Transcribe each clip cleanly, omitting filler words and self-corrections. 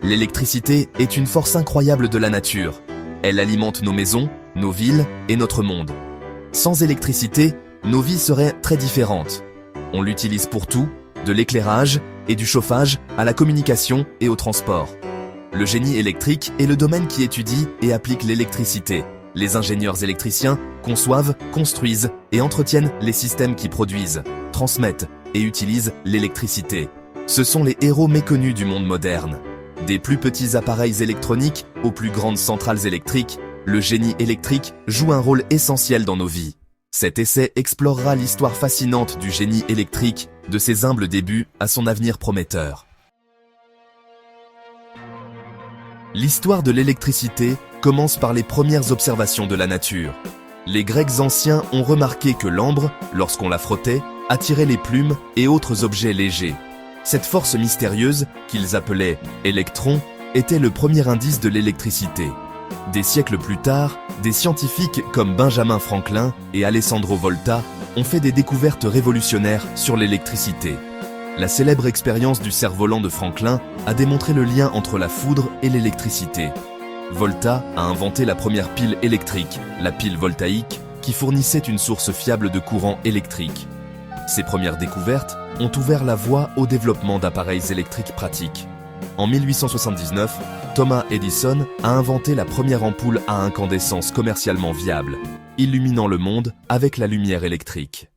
L'électricité est une force incroyable de la nature. Elle alimente nos maisons, nos villes et notre monde. Sans électricité, nos vies seraient très différentes. On l'utilise pour tout, de l'éclairage et du chauffage à la communication et au transport. Le génie électrique est le domaine qui étudie et applique l'électricité. Les ingénieurs électriciens conçoivent, construisent et entretiennent les systèmes qui produisent, transmettent et utilisent l'électricité. Ce sont les héros méconnus du monde moderne. Des plus petits appareils électroniques aux plus grandes centrales électriques, le génie électrique joue un rôle essentiel dans nos vies. Cet essai explorera l'histoire fascinante du génie électrique, de ses humbles débuts à son avenir prometteur. L'histoire de l'électricité commence par les premières observations de la nature. Les Grecs anciens ont remarqué que l'ambre, lorsqu'on la frottait, attirait les plumes et autres objets légers. Cette force mystérieuse, qu'ils appelaient électron, était le premier indice de l'électricité. Des siècles plus tard, des scientifiques comme Benjamin Franklin et Alessandro Volta ont fait des découvertes révolutionnaires sur l'électricité. La célèbre expérience du cerf-volant de Franklin a démontré le lien entre la foudre et l'électricité. Volta a inventé la première pile électrique, la pile voltaïque, qui fournissait une source fiable de courant électrique. Ces premières découvertes ont ouvert la voie au développement d'appareils électriques pratiques. En 1879, Thomas Edison a inventé la première ampoule à incandescence commercialement viable, illuminant le monde avec la lumière électrique.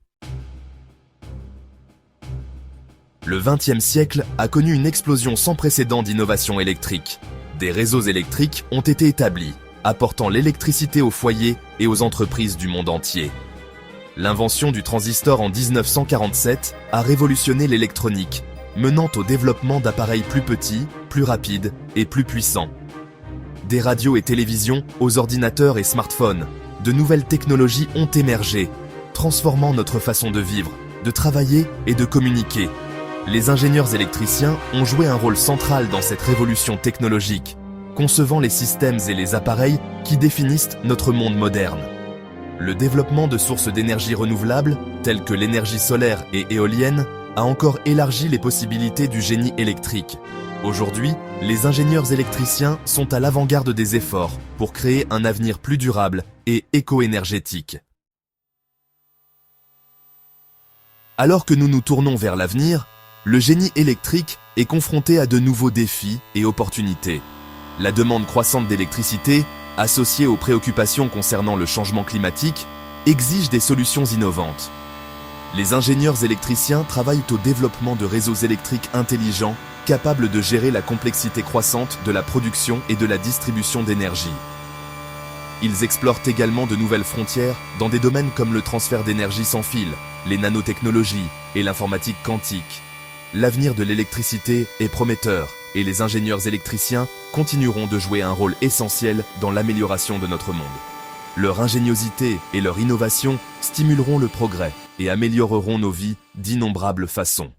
Le XXe siècle a connu une explosion sans précédent d'innovations électriques. Des réseaux électriques ont été établis, apportant l'électricité aux foyers et aux entreprises du monde entier. L'invention du transistor en 1947 a révolutionné l'électronique, menant au développement d'appareils plus petits, plus rapides et plus puissants. Des radios et télévisions aux ordinateurs et smartphones, de nouvelles technologies ont émergé, transformant notre façon de vivre, de travailler et de communiquer. Les ingénieurs électriciens ont joué un rôle central dans cette révolution technologique, concevant les systèmes et les appareils qui définissent notre monde moderne. Le développement de sources d'énergie renouvelables, telles que l'énergie solaire et éolienne, a encore élargi les possibilités du génie électrique. Aujourd'hui, les ingénieurs électriciens sont à l'avant-garde des efforts pour créer un avenir plus durable et éco-énergétique. Alors que nous nous tournons vers l'avenir, le génie électrique est confronté à de nouveaux défis et opportunités. La demande croissante d'électricité, associée aux préoccupations concernant le changement climatique, exige des solutions innovantes. Les ingénieurs électriciens travaillent au développement de réseaux électriques intelligents capables de gérer la complexité croissante de la production et de la distribution d'énergie. Ils explorent également de nouvelles frontières dans des domaines comme le transfert d'énergie sans fil, les nanotechnologies et l'informatique quantique. L'avenir de l'électricité est prometteur et les ingénieurs électriciens continueront de jouer un rôle essentiel dans l'amélioration de notre monde. Leur ingéniosité et leur innovation stimuleront le progrès et amélioreront nos vies d'innombrables façons.